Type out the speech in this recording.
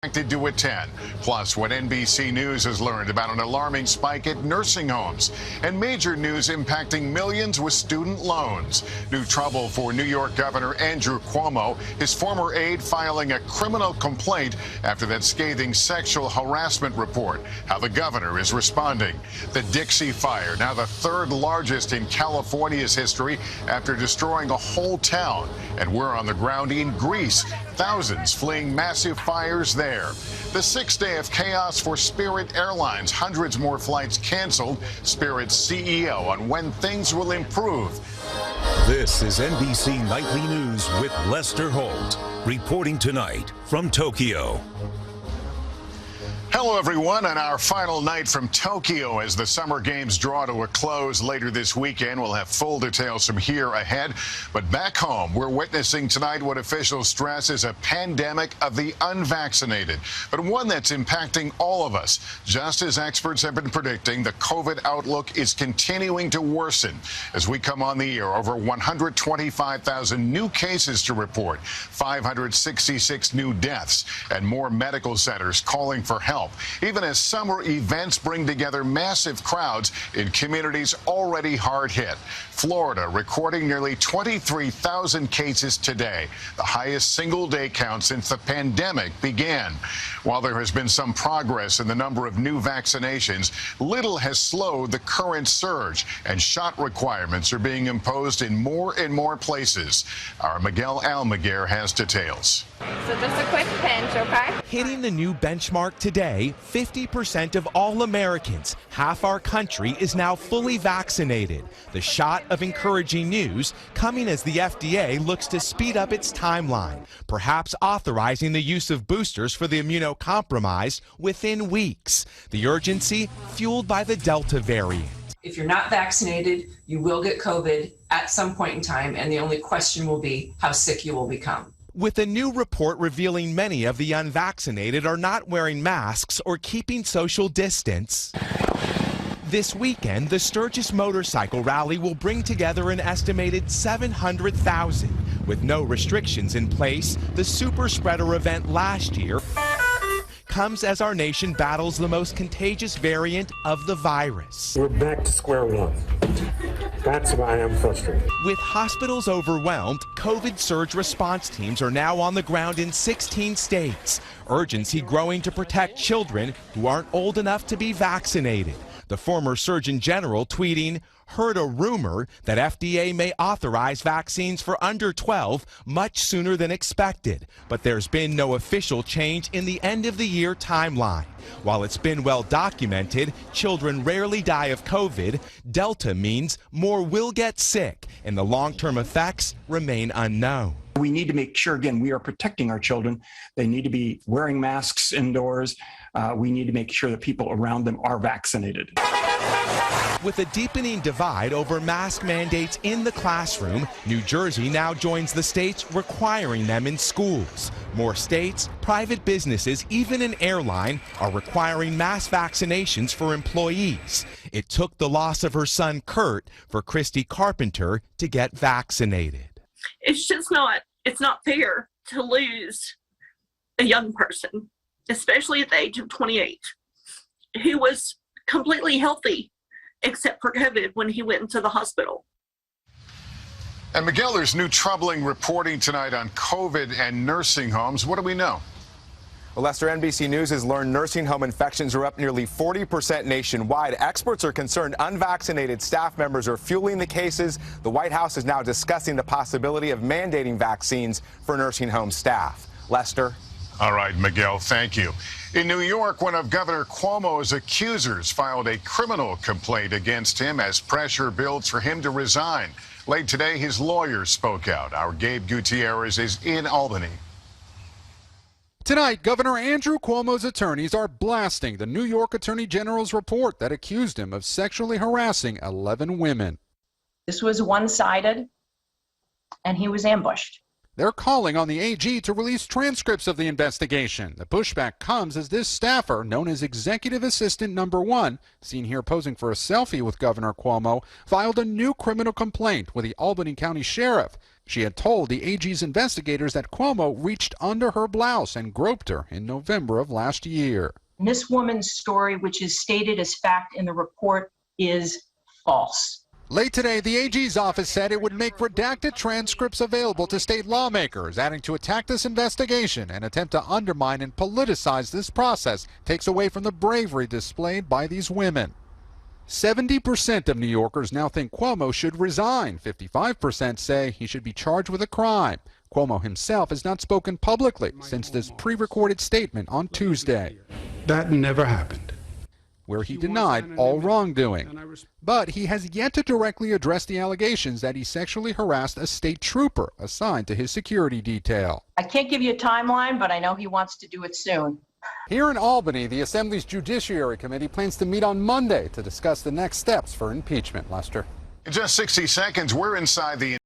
To attend. Plus, what NBC News has learned about an alarming spike at nursing homes and major news impacting millions with student loans. New trouble for New York Governor Andrew Cuomo, his former aide filing a criminal complaint after that scathing sexual harassment report. How the governor is responding. The Dixie Fire, now the third largest in California's history after destroying a whole town. And we're on the ground in Greece. Thousands fleeing massive fires there. The sixth day of chaos for Spirit Airlines. Hundreds more flights canceled. Spirit's CEO on when things will improve. This is NBC Nightly News with Lester Holt, reporting tonight from Tokyo. Hello, everyone, on our final night from Tokyo as the Summer Games draw to a close later this weekend. We'll have full details from here ahead. But back home, we're witnessing tonight what officials stress is a pandemic of the unvaccinated, but one that's impacting all of us. Just as experts have been predicting, the COVID outlook is continuing to worsen. As we come on the air, over 125,000 new cases to report, 566 new deaths, and more medical centers calling for help. Even as summer events bring together massive crowds in communities already hard hit. Florida recording nearly 23,000 cases today, the highest single-day count since the pandemic began. While there has been some progress in the number of new vaccinations, little has slowed the current surge, and shot requirements are being imposed in more and more places. Our Miguel Almaguer has details. So just a quick pinch, okay? Hitting the new benchmark today, 50% of all Americans, half our country, is now fully vaccinated. The shot of encouraging news coming as the FDA looks to speed up its timeline, perhaps authorizing the use of boosters for the immunocompromised within weeks. The urgency fueled by the Delta variant. If you're not vaccinated, you will get COVID at some point in time, and the only question will be how sick you will become. With a new report revealing many of the unvaccinated are not wearing masks or keeping social distance. This weekend, the Sturgis Motorcycle Rally will bring together an estimated 700,000. With no restrictions in place, the super spreader event last year comes as our nation battles the most contagious variant of the virus. We're back to square one. That's why I'm frustrated. With hospitals overwhelmed, COVID surge response teams are now on the ground in 16 states. Urgency growing to protect children who aren't old enough to be vaccinated. The former Surgeon General tweeting, "Heard a rumor that FDA may authorize vaccines for under 12 much sooner than expected, but there's been no official change in the end of the year timeline. While it's been well documented, children rarely die of COVID. Delta means more will get sick, and the long-term effects remain unknown." We need to make sure, again, we are protecting our children. They need to be wearing masks indoors. We need to make sure that people around them are vaccinated. With a deepening divide over mask mandates in the classroom, New Jersey now joins the states requiring them in schools. More states, private businesses, even an airline are requiring mass vaccinations for employees. It took the loss of her son, Kurt, for Christy Carpenter to get vaccinated. It's just it's not fair to lose a young person, especially at the age of 28, who was completely healthy except for COVID when he went into the hospital. And Miguel, there's new troubling reporting tonight on COVID and nursing homes. What do we know? Well, Lester, NBC News has learned nursing home infections are up nearly 40% nationwide. Experts are concerned unvaccinated staff members are fueling the cases. The White House is now discussing the possibility of mandating vaccines for nursing home staff. Lester? All right, Miguel, thank you. In New York, one of Governor Cuomo's accusers filed a criminal complaint against him as pressure builds for him to resign. Late today, his lawyer spoke out. Our Gabe Gutierrez is in Albany. Tonight, Governor Andrew Cuomo's attorneys are blasting the New York Attorney General's report that accused him of sexually harassing 11 women. This was one-sided, and he was ambushed. They're calling on the AG to release transcripts of the investigation. The pushback comes as this staffer, known as Executive Assistant Number 1, seen here posing for a selfie with Governor Cuomo, filed a new criminal complaint with the Albany County Sheriff. She had told the AG's investigators that Cuomo reached under her blouse and groped her in November of last year. This woman's story, which is stated as fact in the report, is false. Late today, the AG's office said it would make redacted transcripts available to state lawmakers, adding to attack this investigation and attempt to undermine and politicize this process takes away from the bravery displayed by these women. 70% of New Yorkers now think Cuomo should resign. 55% say he should be charged with a crime. Cuomo himself has not spoken publicly since this pre-recorded statement on Tuesday. That never happened. Where he denied all wrongdoing. But he has yet to directly address the allegations that he sexually harassed a state trooper assigned to his security detail. I can't give you a timeline, but I know he wants to do it soon. Here in Albany, the Assembly's Judiciary Committee plans to meet on Monday to discuss the next steps for impeachment. Lester. In just 60 seconds, we're inside the